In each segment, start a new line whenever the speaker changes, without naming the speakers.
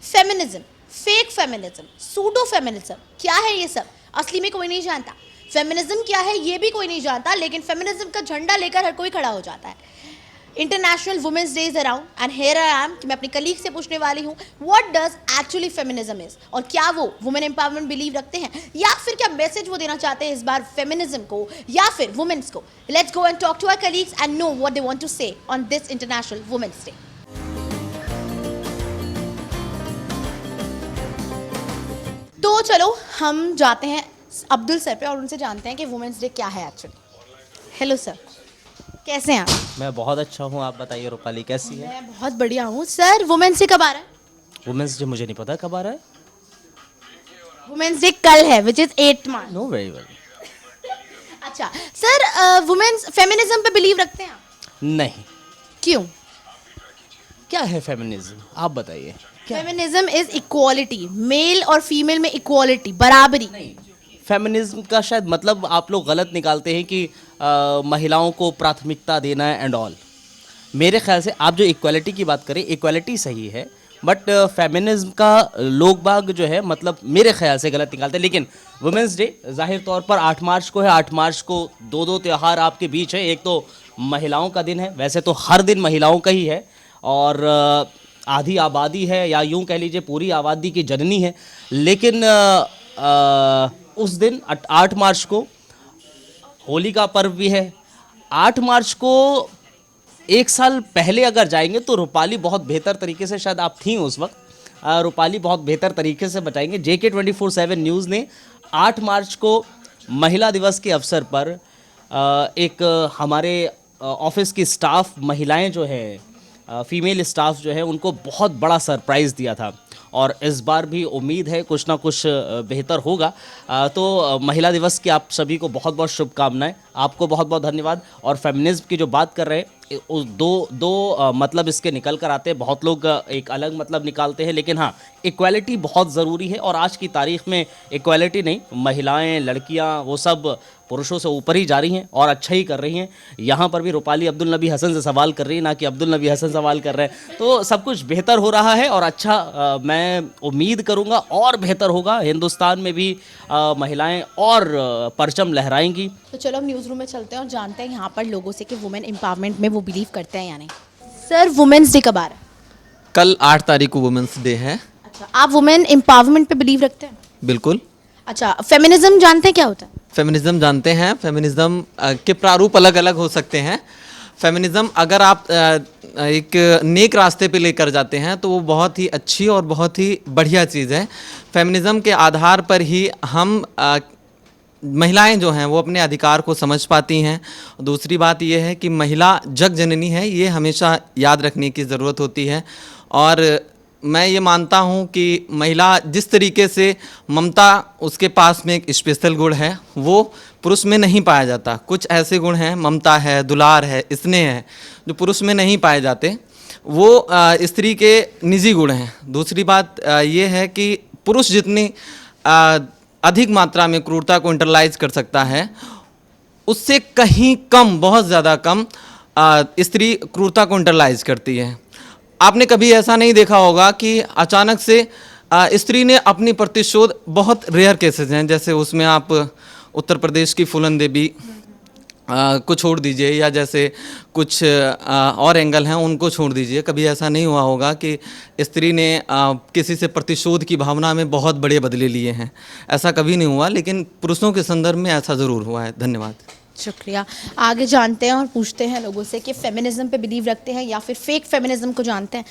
Feminism, fake feminism, pseudo feminism, क्या है ये सब? असली में कोई नहीं जानता। फेमिनिज्म क्या है ये भी कोई नहीं जानता, लेकिन फेमिनिज्म का झंडा लेकर हर कोई खड़ा हो जाता है। International women's day is around and here I am कि मैं अपनी कलीग से पूछने वाली हूँ what does actually feminism is, और क्या वो वुमेन एम्पावरमेंट बिलीव रखते हैं, या फिर क्या मैसेज वो देना चाहते हैं इस बार फेमिनिज्म को या फिर वुमेन्स को। Let's go and talk to our colleagues and know what they want to say on this international women's day. तो चलो हम जाते हैं अब्दुल सर पे और उनसे जानते हैं कि वुमेन्स डे क्या है एक्चुअली। हेलो सर, कैसे हैं आप?
मैं बहुत अच्छा हूँ। आप बताइए रूपाली कैसी है?
मैं बहुत बढ़िया हूँ। सर वुमेन्स डे कब आ रहा है?
वुमेंस डे मुझे नहीं पता कब आ रहा है।
वुमेन्स डे कल है which is 8 March.
Know very well.
अच्छा सर, वुमेन्स फेमिनिज्म पे बिलीव रखते हैं आप?
नहीं।
क्यों?
क्या है फेमिनिज्म, आप बताइए।
फेमिनिज्म इज इक्वालिटी, मेल और फीमेल में इक्वालिटी, बराबरी।
फेमिनिज्म का शायद मतलब आप लोग गलत निकालते हैं कि महिलाओं को प्राथमिकता देना है एंड ऑल। मेरे ख्याल से आप जो इक्वालिटी की बात करें, इक्वालिटी सही है, बट फेमिनिज्म का लोग बाग जो है मतलब मेरे ख्याल से गलत निकालते हैं। लेकिन वुमेंस डे जाहिर तौर पर 8 मार्च को है। 8 मार्च को दो त्यौहार आपके बीच है। एक तो महिलाओं का दिन है, वैसे तो हर दिन महिलाओं का ही है, और आधी आबादी है या यूं कह लीजिए पूरी आबादी की जननी है। लेकिन उस दिन 8 मार्च को होली का पर्व भी है। 8 मार्च को एक साल पहले अगर जाएंगे तो रूपाली बहुत बेहतर तरीके से, शायद आप थी उस वक्त, रूपाली बहुत बेहतर तरीके से बताएंगे। JK 24/7 न्यूज़ ने 8 मार्च को महिला दिवस के अवसर पर एक हमारे ऑफिस की स्टाफ महिलाएं जो है, फीमेल स्टाफ जो है, उनको बहुत बड़ा सरप्राइज़ दिया था, और इस बार भी उम्मीद है कुछ ना कुछ बेहतर होगा। तो महिला दिवस की आप सभी को बहुत बहुत शुभकामनाएं। आपको बहुत बहुत धन्यवाद। और फेमिनिज्म की जो बात कर रहे हैं, दो मतलब इसके निकल कर आते हैं। बहुत लोग एक अलग मतलब निकालते हैं, लेकिन हाँ, इक्वालिटी बहुत ज़रूरी है। और आज की तारीख में इक्वालिटी नहीं, महिलाएं, लड़कियां, वो सब पुरुषों से ऊपर ही जा रही हैं और अच्छा ही कर रही हैं। यहाँ पर भी रूपाली अब्दुल नबी हसन से सवाल कर रही है, ना कि अब्दुल नबी हसन सवाल कर रहे हैं। तो सब कुछ बेहतर हो रहा है और अच्छा, मैं उम्मीद करूँगा और बेहतर होगा। हिंदुस्तान में भी महिलाएं और परचम लहराएंगी।
तो चलो हम न्यूज़ रूम में चलते हैं और जानते हैं यहाँ पर लोगों से कि वुमेन एम्पावरमेंट में वो बिलीव करते हैं या नहीं। सर वुमेन्स डे कब आ रहा है?
कल 8 तारीख को वुमेंस डे है।
अच्छा, आप वुमेन एम्पावरमेंट पे बिलीव रखते हैं?
बिल्कुल।
अच्छा, फेमिनिज्म जानते हैं क्या होता है?
फेमिनिज्म जानते हैं। फेमिनिज्म के प्रारूप अलग अलग हो सकते हैं। फेमिनिज्म अगर आप एक नेक रास्ते पे लेकर जाते हैं तो वो बहुत ही अच्छी और बहुत ही बढ़िया चीज़ है। फेमिनिज्म के आधार पर ही हम महिलाएं जो हैं वो अपने अधिकार को समझ पाती हैं। दूसरी बात ये है कि महिला जग जननी है, ये हमेशा याद रखने की ज़रूरत होती है। और मैं ये मानता हूँ कि महिला जिस तरीके से ममता, उसके पास में एक स्पेशल गुण है, वो पुरुष में नहीं पाया जाता। कुछ ऐसे गुण हैं, ममता है, दुलार है, स्नेह है, जो पुरुष में नहीं पाए जाते। वो स्त्री के निजी गुण हैं। दूसरी बात ये है कि पुरुष जितनी अधिक मात्रा में क्रूरता को इंटरलाइज कर सकता है, उससे कहीं कम, बहुत ज़्यादा कम स्त्री क्रूरता को इंटरलाइज करती है। आपने कभी ऐसा नहीं देखा होगा कि अचानक से स्त्री ने अपनी प्रतिशोध, बहुत रेयर केसेस हैं, जैसे उसमें आप उत्तर प्रदेश की फूलन देवी को छोड़ दीजिए, या जैसे कुछ और एंगल हैं उनको छोड़ दीजिए। कभी ऐसा नहीं हुआ होगा कि स्त्री ने किसी से प्रतिशोध की भावना में बहुत बड़े बदले लिए हैं। ऐसा कभी नहीं हुआ, लेकिन पुरुषों के संदर्भ में ऐसा ज़रूर हुआ है। धन्यवाद।
शुक्रिया। आगे जानते हैं और पूछते हैं लोगों से कि फेमिनिज्म पे बिलीव रखते हैं या फिर फेक फेमिनिज्म को जानते हैं।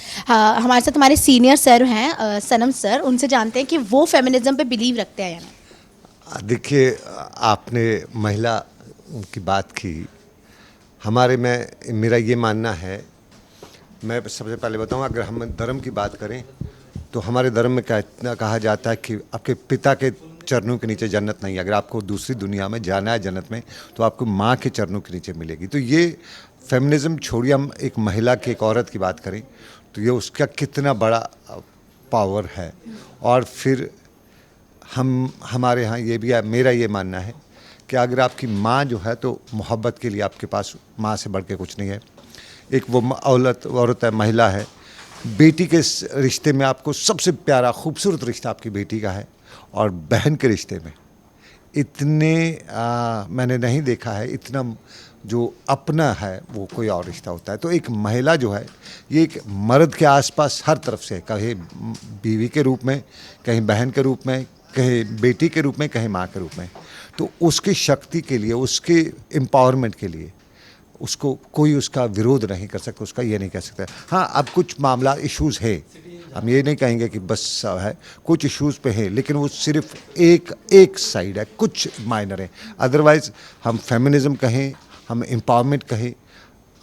हमारे साथ हमारे सीनियर सर हैं, सनम सर, उनसे जानते हैं कि वो फेमिनिज्म पे बिलीव रखते हैं या नहीं।
देखिए, आपने महिला की बात की। मेरा ये मानना है, मैं सबसे पहले बताऊं, अगर हम धर्म की बात करें तो हमारे धर्म में कहा जाता है कि आपके पिता के चरणों के नीचे जन्नत नहीं है। अगर आपको दूसरी दुनिया में जाना है जन्नत में, तो आपको माँ के चरणों के नीचे मिलेगी। तो ये फेमिनिज्म छोड़िए, हम एक महिला की, एक औरत की बात करें तो ये उसका कितना बड़ा पावर है। और फिर हमारे यहाँ ये भी है, मेरा ये मानना है कि अगर आपकी माँ जो है, तो मोहब्बत के लिए आपके पास माँ से बढ़ के कुछ नहीं है। एक वो औरत है, महिला है, बेटी के रिश्ते में आपको सबसे प्यारा खूबसूरत रिश्ता आपकी बेटी का है, और बहन के रिश्ते में इतने मैंने नहीं देखा है, इतना जो अपना है वो कोई और रिश्ता होता है। तो एक महिला जो है ये एक मर्द के आसपास हर तरफ से, कहीं बीवी के रूप में, कहीं बहन के रूप में, कहीं बेटी के रूप में, कहीं माँ के रूप में, तो उसकी शक्ति के लिए, उसके एम्पावरमेंट के लिए उसको कोई उसका विरोध नहीं कर सकता, उसका ये नहीं कह सकता। हाँ, अब कुछ मामला इश्यूज़ है, हम ये नहीं कहेंगे कि बस है, कुछ इश्यूज़ पे है, लेकिन वो सिर्फ एक साइड है, कुछ माइनर है। अदरवाइज़ हम फेमिनिज़म कहें, हम एम्पावरमेंट कहें,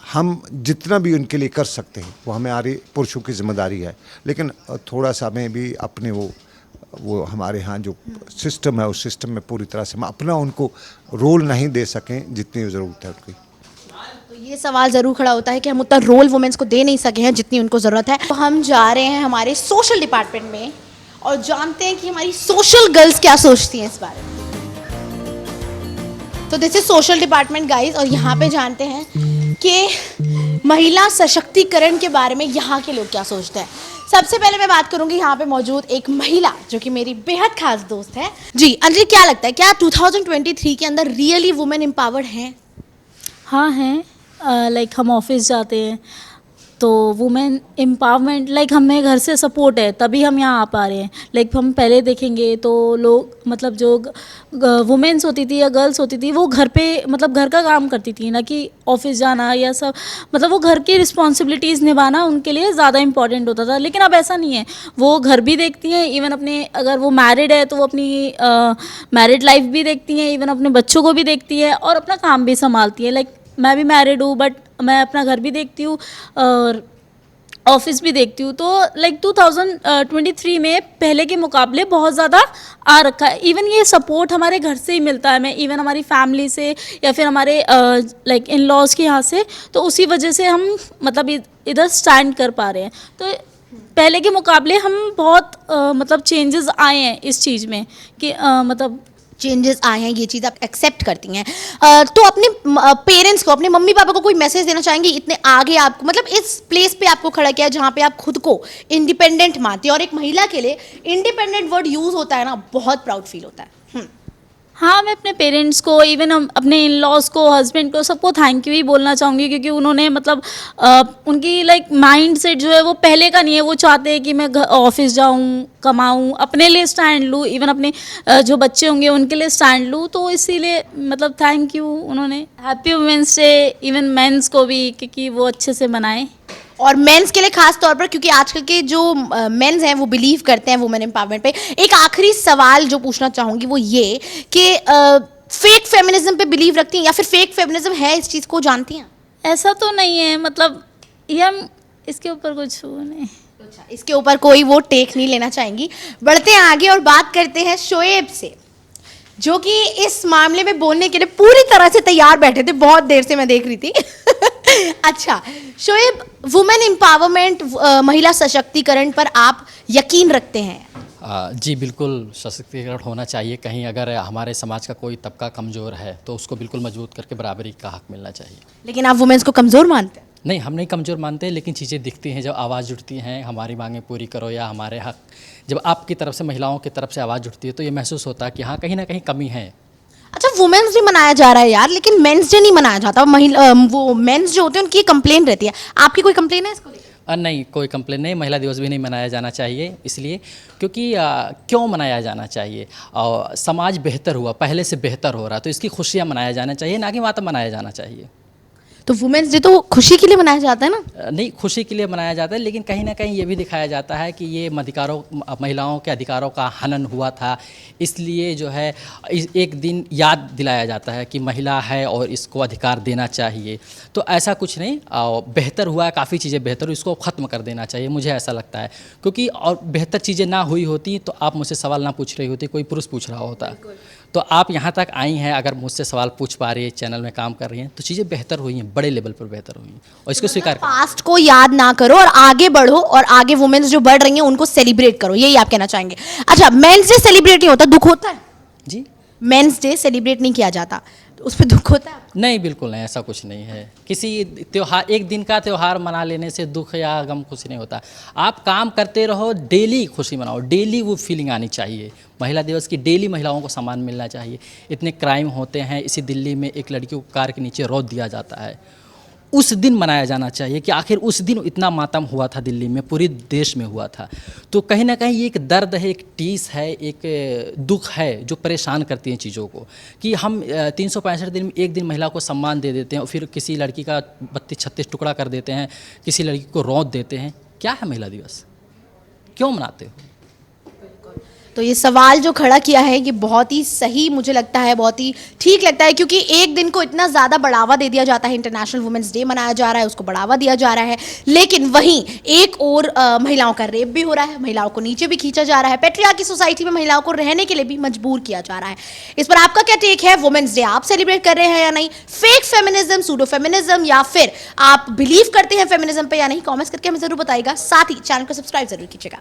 हम जितना भी उनके लिए कर सकते हैं वो हमारे पुरुषों की जिम्मेदारी है। लेकिन थोड़ा सा हमें भी अपने वो हमारे यहाँ जो सिस्टम है उस सिस्टम में पूरी तरह से हम अपना उनको रोल नहीं दे सकें जितनी ज़रूरत है उनकी।
तो ये सवाल ज़रूर खड़ा होता है कि हम उतना रोल वुमेन्स को दे नहीं सके हैं जितनी उनको ज़रूरत है। तो हम जा रहे हैं हमारे सोशल डिपार्टमेंट में और जानते हैं कि हमारी सोशल गर्ल्स क्या सोचती हैं इस बारे में। तो this is social department guys, और यहाँ पे जानते हैं कि महिला सशक्तिकरण के बारे में यहाँ के लोग क्या सोचते हैं। सबसे पहले मैं बात करूंगी यहाँ पे मौजूद एक महिला जो कि मेरी बेहद खास दोस्त है। जी अंजलि, क्या लगता है, क्या 2023 के अंदर रियली वुमेन एम्पावर्ड हैं?
हाँ हैं। लाइक हम ऑफिस जाते हैं तो वुमेन एम्पावरमेंट, लाइक हमें घर से सपोर्ट है तभी हम यहाँ आ पा रहे हैं। लाइक हम पहले देखेंगे तो लोग, मतलब जो वुमेन्स होती थी या गर्ल्स होती थी वो घर पे, मतलब घर का काम करती थी, ना कि ऑफिस जाना या सब, मतलब वो घर की रिस्पॉन्सिबिलिटीज़ निभाना उनके लिए ज़्यादा इंपॉर्टेंट होता था। लेकिन अब ऐसा नहीं है, वो घर भी देखती हैं, इवन अपने, अगर वो मैरिड है तो वो अपनी मैरिड लाइफ भी देखती हैं, इवन अपने बच्चों को भी देखती है और अपना काम भी संभालती है। लाइक मैं भी मैरिड हूँ बट मैं अपना घर भी देखती हूँ और ऑफिस भी देखती हूँ। तो लाइक 2023 में पहले के मुकाबले बहुत ज़्यादा आ रखा है। इवन ये सपोर्ट हमारे घर से ही मिलता है, हमें इवन हमारी फैमिली से या फिर हमारे लाइक इन लॉज के यहाँ से, तो उसी वजह से हम मतलब इधर स्टैंड कर पा रहे हैं। तो पहले के मुकाबले हम बहुत मतलब चेंजेस आए हैं इस चीज़ में कि मतलब
चेंजेस आए हैं, ये चीज़ आप एक्सेप्ट करती हैं। तो अपने पेरेंट्स को, अपने मम्मी पापा को कोई मैसेज देना चाहेंगे इतने आगे आपको, मतलब इस प्लेस पे आपको खड़ा किया जहाँ पे आप खुद को इंडिपेंडेंट मानते हैं, और एक महिला के लिए इंडिपेंडेंट वर्ड यूज़ होता है ना, बहुत प्राउड फील होता है।
हाँ, मैं अपने पेरेंट्स को, इवन अपने इन लॉज को, हस्बैंड को, सबको थैंक यू ही बोलना चाहूँगी, क्योंकि उन्होंने मतलब उनकी लाइक माइंड सेट जो है वो पहले का नहीं है। वो चाहते हैं कि मैं ऑफिस जाऊँ, कमाऊँ, अपने लिए स्टैंड लूँ, इवन अपने जो बच्चे होंगे उनके लिए स्टैंड लूँ। तो इसीलिए मतलब थैंक यू उन्होंने। Happy women's day even men's को भी, क्योंकि वो अच्छे से मनाएं।
और मेंस के लिए खास तौर पर, क्योंकि आजकल के जो मेंस हैं वो बिलीव करते हैं वुमेन एम्पावरमेंट पे। एक आखिरी सवाल जो पूछना चाहूँगी वो ये कि फेक फेमिनिज्म पे बिलीव रखती हैं या फिर फेक फेमिनिज्म है, इस चीज़ को जानती हैं?
ऐसा तो नहीं है, मतलब ये हम इसके ऊपर कुछ वो नहीं।
अच्छा, इसके ऊपर कोई वो टेक नहीं लेना चाहेंगी। बढ़ते हैं आगे और बात करते हैं शोएब से, जो कि इस मामले में बोलने के लिए पूरी तरह से तैयार बैठे थे, बहुत देर से मैं देख रही थी। अच्छा शोएब, वुमेन एम्पावरमेंट, महिला सशक्तिकरण पर आप यकीन रखते हैं?
जी बिल्कुल, सशक्तिकरण होना चाहिए। कहीं अगर हमारे समाज का कोई तबका कमज़ोर है तो उसको बिल्कुल मजबूत करके बराबरी का हक मिलना चाहिए।
लेकिन आप वुमेन्स को कमज़ोर मानते हैं?
नहीं, हम नहीं कमज़ोर मानते, लेकिन चीज़ें दिखती हैं, जब आवाज़ जुटती हैं, हमारी मांगें पूरी करो या हमारे हक, जब आपकी तरफ से, महिलाओं की तरफ से आवाज़ जुटती है तो ये महसूस होता है कि हाँ, कहीं ना कहीं कमी है।
अच्छा, वुमेन्स डे मनाया जा रहा है यार, लेकिन मेंस डे नहीं मनाया जाता। वो मेंस जो होते हैं उनकी कंप्लेन रहती है, आपकी कोई कंप्लेन है इसको लेकर?
नहीं, कोई कंप्लेन नहीं। महिला दिवस भी नहीं मनाया जाना चाहिए, इसलिए क्योंकि क्यों मनाया जाना चाहिए? और समाज बेहतर हुआ, पहले से बेहतर हो रहा, तो इसकी खुशियाँ मनाया जाना चाहिए, ना कि मातम मनाया जाना चाहिए।
तो वुमेन्स डे तो खुशी के लिए मनाया जाता है ना?
नहीं, खुशी के लिए मनाया जाता है, लेकिन कहीं ना कहीं ये भी दिखाया जाता है कि ये महिलाओं के अधिकारों का हनन हुआ था, इसलिए जो है एक दिन याद दिलाया जाता है कि महिला है और इसको अधिकार देना चाहिए। तो ऐसा कुछ नहीं, बेहतर हुआ है, काफ़ी चीज़ें बेहतर हुई, इसको ख़त्म कर देना चाहिए, मुझे ऐसा लगता है। क्योंकि और बेहतर चीज़ें ना हुई होती तो आप मुझसे सवाल ना पूछ रही होती, कोई पुरुष पूछ रहा होता। तो आप यहाँ तक आई हैं, अगर मुझसे सवाल पूछ पा रही है, चैनल में काम कर रही हैं, तो चीज़ें बेहतर हुई हैं, बड़े लेवल पर बेहतर हुई हैं, और इसको स्वीकार करो।
पास्ट को याद ना करो और आगे बढ़ो, और आगे वुमेन्स जो बढ़ रही हैं उनको सेलिब्रेट करो, यही आप कहना चाहेंगे? अच्छा, मेंस डे सेलिब्रेट नहीं होता, दुख होता है?
जी,
मेंस डे सेलिब्रेट नहीं किया जाता, उस पर दुख होता है?
नहीं, बिल्कुल नहीं, ऐसा कुछ नहीं है। किसी त्योहार, एक दिन का त्यौहार मना लेने से दुख या गम कुछ नहीं होता। आप काम करते रहो, डेली खुशी मनाओ, डेली वो फीलिंग आनी चाहिए। महिला दिवस की डेली महिलाओं को सम्मान मिलना चाहिए। इतने क्राइम होते हैं, इसी दिल्ली में एक लड़की को कार के नीचे रौंद दिया जाता है। उस दिन मनाया जाना चाहिए कि आखिर उस दिन इतना मातम हुआ था दिल्ली में, पूरे देश में हुआ था। तो कहीं ना कहीं ये एक दर्द है, एक टीस है, एक दुख है जो परेशान करती हैं चीज़ों को, कि हम 365 दिन में एक दिन महिला को सम्मान दे देते हैं और फिर किसी लड़की का 32-36 टुकड़ा कर देते हैं, किसी लड़की को रौंद देते हैं। क्या है महिला दिवस, क्यों मनाते हो?
तो ये सवाल जो खड़ा किया है ये बहुत ही सही मुझे लगता है, बहुत ही ठीक लगता है, क्योंकि एक दिन को इतना ज़्यादा बढ़ावा दे दिया जाता है, इंटरनेशनल वुमेंस डे मनाया जा रहा है, उसको बढ़ावा दिया जा रहा है, लेकिन वहीं एक और महिलाओं का रेप भी हो रहा है, महिलाओं को नीचे भी खींचा जा रहा है, पेट्रियार्की सोसाइटी में महिलाओं को रहने के लिए भी मजबूर किया जा रहा है। इस पर आपका क्या टेक है? वुमेंस डे आप सेलिब्रेट कर रहे हैं या नहीं? फेक फेमिनिज्म, सूडो फेमिनिज्म, या फिर आप बिलीव करते हैं फेमिनिज्म पे या नहीं? कॉमेंट्स करके हमें जरूर बताइएगा। साथ ही चैनल को सब्सक्राइब जरूर कीजिएगा।